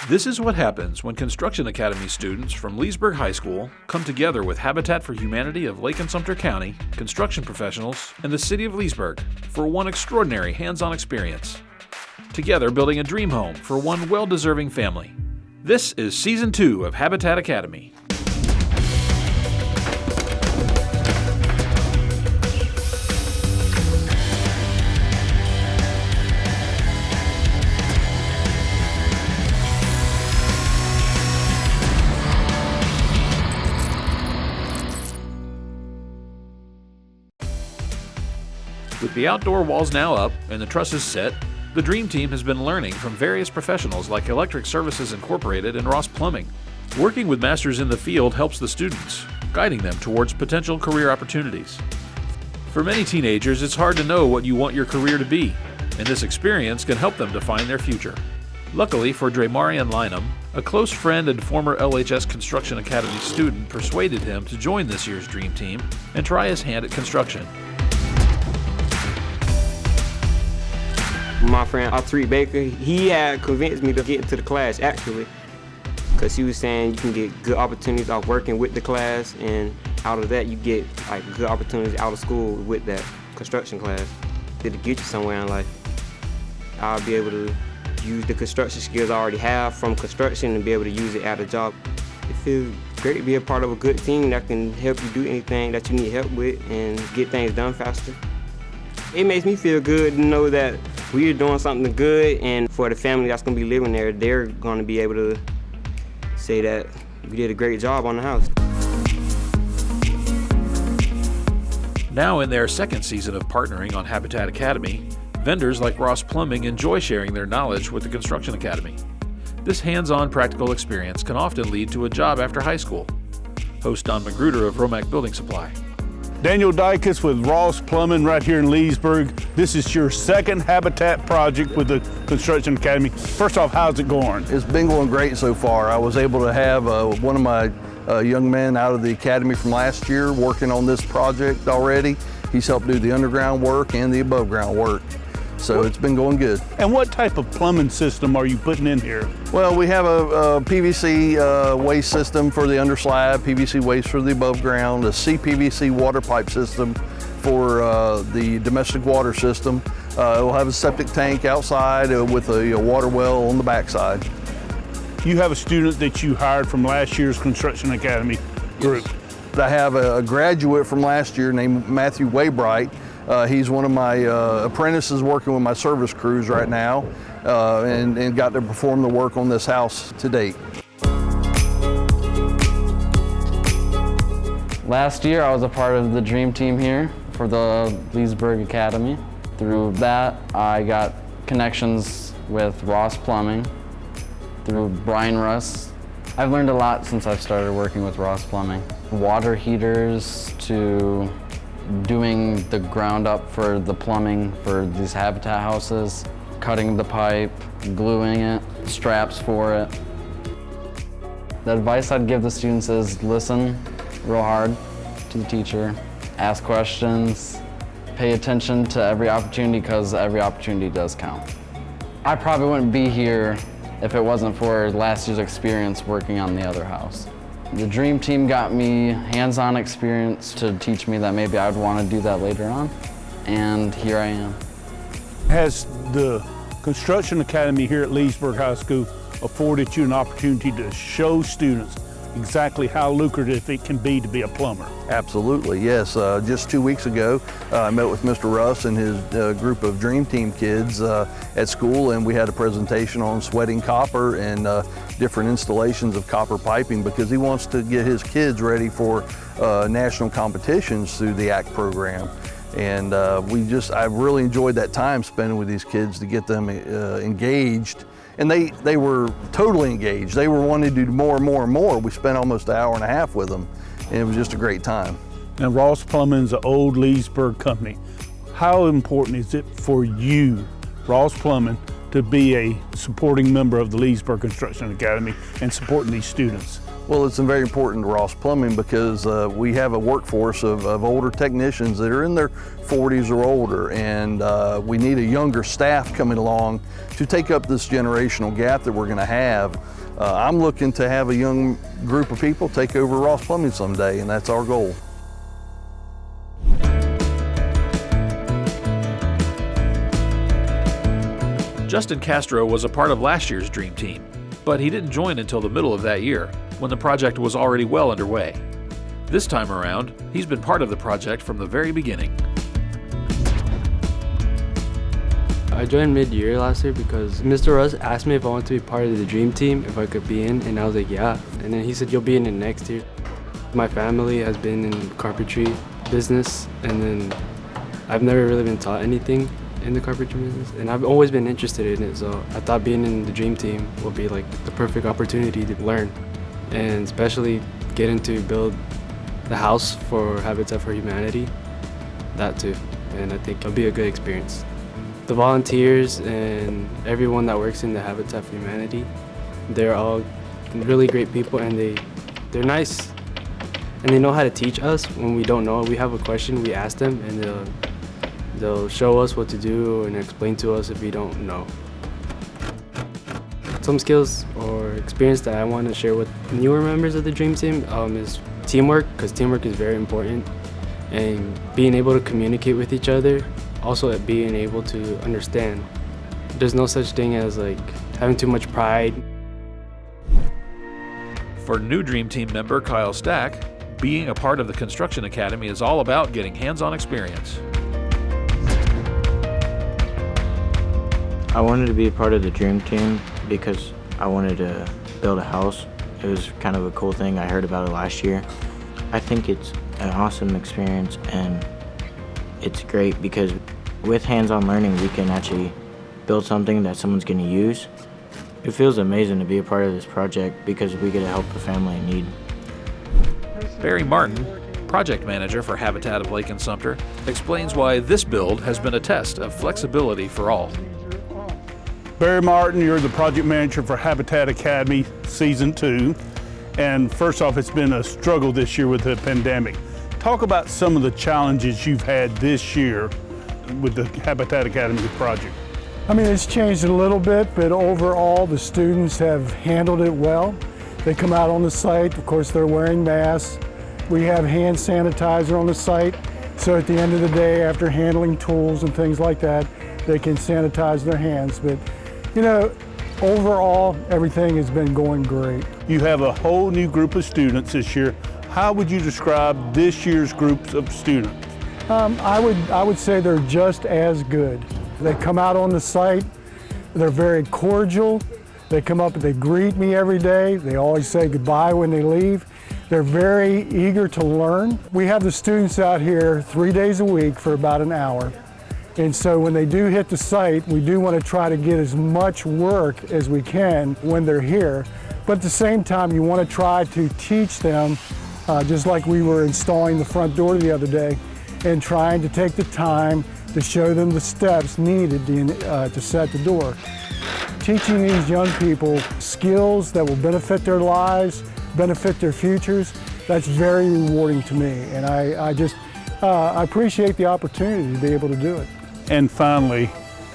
This is what happens when Construction Academy students from Leesburg High School come together with Habitat for Humanity of Lake and Sumter County, construction professionals, and the City of Leesburg for one extraordinary hands-on experience. Together building a dream home for one well-deserving family. This is Season 2 of Habitat Academy. With the outdoor walls now up and the trusses set, the Dream Team has been learning from various professionals like Electric Services Incorporated and Ross Plumbing. Working with masters in the field helps the students, guiding them towards potential career opportunities. For many teenagers, it's hard to know what you want your career to be, and this experience can help them define their future. Luckily for Dramarian Lynham, a close friend and former LHS Construction Academy student persuaded him to join this year's Dream Team and try his hand at construction. My friend Altrick Baker, he had convinced me to get into the class actually, because he was saying you can get good opportunities off working with the class, and out of that you get like good opportunities out of school with that construction class. It'll get you somewhere in life. I'll be able to use the construction skills I already have from construction and be able to use it at a job. It feels great to be a part of a good team that can help you do anything that you need help with and get things done faster. It makes me feel good to know that we're doing something good, and for the family that's going to be living there, they're going to be able to say that we did a great job on the house. Now in their second season of partnering on Habitat Academy, vendors like Ross Plumbing enjoy sharing their knowledge with the Construction Academy. This hands-on practical experience can often lead to a job after high school. Host Don Magruder of Romac Building Supply. Daniel Dykes with Ross Plumbing right here in Leesburg. This is your second Habitat project with the Construction Academy. First off, how's it going? It's been going great so far. I was able to have one of my young men out of the academy from last year working on this project already. He's helped do the underground work and the above ground work. So it's been going good. And what type of plumbing system are you putting in here? Well, we have a PVC waste system for the underslab, PVC waste for the above ground, a CPVC water pipe system for the domestic water system. It will have a septic tank outside with a water well on the backside. You have a student that you hired from last year's Construction Academy group. I have a graduate from last year named Matthew Waybright. He's one of my apprentices working with my service crews right now, and got to perform the work on this house to date. Last year I was a part of the Dream Team here for the Leesburg Academy. Through that I got connections with Ross Plumbing, through Brian Russ. I've learned a lot since I've started working with Ross Plumbing. Water heaters to doing the ground up for the plumbing for these Habitat houses, cutting the pipe, gluing it, straps for it. The advice I'd give the students is listen real hard to the teacher, ask questions, pay attention to every opportunity because every opportunity does count. I probably wouldn't be here if it wasn't for last year's experience working on the other house. The Dream Team got me hands-on experience to teach me that maybe I'd want to do that later on, and here I am. Has the Construction Academy here at Leesburg High School afforded you an opportunity to show students exactly how lucrative it can be to be a plumber? Absolutely, yes. Just 2 weeks ago, I met with Mr. Russ and his group of Dream Team kids at school, and we had a presentation on sweating copper and different installations of copper piping because he wants to get his kids ready for national competitions through the ACT program. And I really enjoyed that time spending with these kids to get them engaged. And they were totally engaged. They were wanting to do more and more and more. We spent almost an hour and a half with them, and it was just a great time. Now, Ross Plumbing is an old Leesburg company. How important is it for you, Ross Plumbing, to be a supporting member of the Leesburg Construction Academy and supporting these students? Well, it's very important to Ross Plumbing because we have a workforce of older technicians that are in their 40s or older, and we need a younger staff coming along to take up this generational gap that we're going to have. I'm looking to have a young group of people take over Ross Plumbing someday, and that's our goal. Justin Castro was a part of last year's Dream Team, but he didn't join until the middle of that year, when the project was already well underway. This time around, he's been part of the project from the very beginning. I joined mid-year last year because Mr. Russ asked me if I wanted to be part of the Dream Team, if I could be in, and I was like, yeah. And then he said, you'll be in it next year. My family has been in carpentry business, and then I've never really been taught anything in the carpentry business, and I've always been interested in it, so I thought being in the Dream Team would be like the perfect opportunity to learn, and especially getting to build the house for Habitat for Humanity, that too, and I think it'll be a good experience. The volunteers and everyone that works in the Habitat for Humanity, they're all really great people, and they're nice, and they know how to teach us when we don't know. We have a question, we ask them, and they'll show us what to do and explain to us if we don't know. Some skills or experience that I want to share with newer members of the Dream Team is teamwork, because teamwork is very important, and being able to communicate with each other, also being able to understand. There's no such thing as like having too much pride. For new Dream Team member Kyle Stack, being a part of the Construction Academy is all about getting hands-on experience. I wanted to be a part of the Dream Team because I wanted to build a house. It was kind of a cool thing. I heard about it last year. I think it's an awesome experience, and it's great because with hands-on learning, we can actually build something that someone's going to use. It feels amazing to be a part of this project because we get to help a family in need. Barry Martin, project manager for Habitat of Lake and Sumter, explains why this build has been a test of flexibility for all. Barry Martin, you're the project manager for Habitat Academy Season 2. And first off, it's been a struggle this year with the pandemic. Talk about some of the challenges you've had this year with the Habitat Academy project. I mean, it's changed a little bit, but overall the students have handled it well. They come out on the site, of course they're wearing masks. We have hand sanitizer on the site, so at the end of the day, after handling tools and things like that, they can sanitize their hands. But you know, overall, everything has been going great. You have a whole new group of students this year. How would you describe this year's groups of students? I would say they're just as good. They come out on the site, they're very cordial. They come up and they greet me every day. They always say goodbye when they leave. They're very eager to learn. We have the students out here 3 days a week for about an hour. And so when they do hit the site, we do want to try to get as much work as we can when they're here. But at the same time, you want to try to teach them, just like we were installing the front door the other day, and trying to take the time to show them the steps needed to set the door. Teaching these young people skills that will benefit their lives, benefit their futures, that's very rewarding to me. And I appreciate the opportunity to be able to do it. And finally,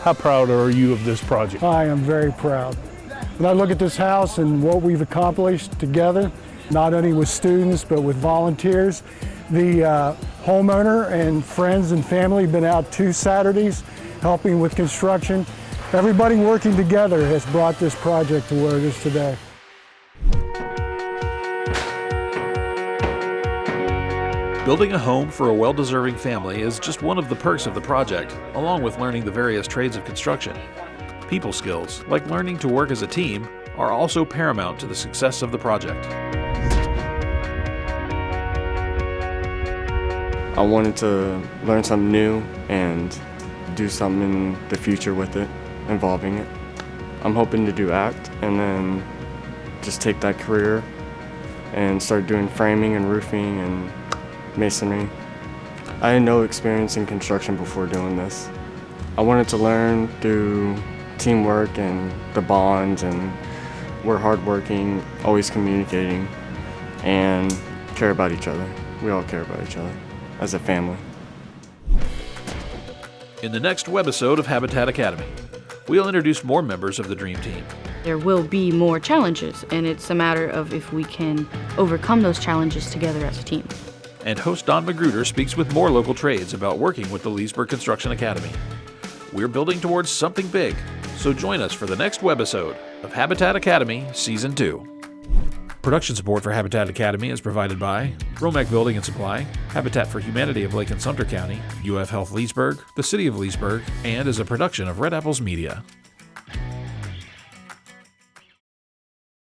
how proud are you of this project? I am very proud. When I look at this house and what we've accomplished together, not only with students, but with volunteers, the homeowner and friends and family have been out 2 Saturdays helping with construction. Everybody working together has brought this project to where it is today. Building a home for a well-deserving family is just one of the perks of the project, along with learning the various trades of construction. People skills, like learning to work as a team, are also paramount to the success of the project. I wanted to learn something new and do something in the future with it, involving it. I'm hoping to do ACT and then just take that career and start doing framing and roofing and masonry. I had no experience in construction before doing this. I wanted to learn through teamwork and the bonds, and we're hardworking, always communicating. and care about each other. We all care about each other as a family. In the next webisode of Habitat Academy, we'll introduce more members of the Dream Team. There will be more challenges, and it's a matter of if we can overcome those challenges together as a team. And host Don Magruder speaks with more local trades about working with the Leesburg Construction Academy. We're building towards something big, so join us for the next webisode of Habitat Academy Season 2. Production support for Habitat Academy is provided by Romac Building and Supply, Habitat for Humanity of Lake and Sumter County, UF Health Leesburg, the City of Leesburg, and is a production of Red Apples Media.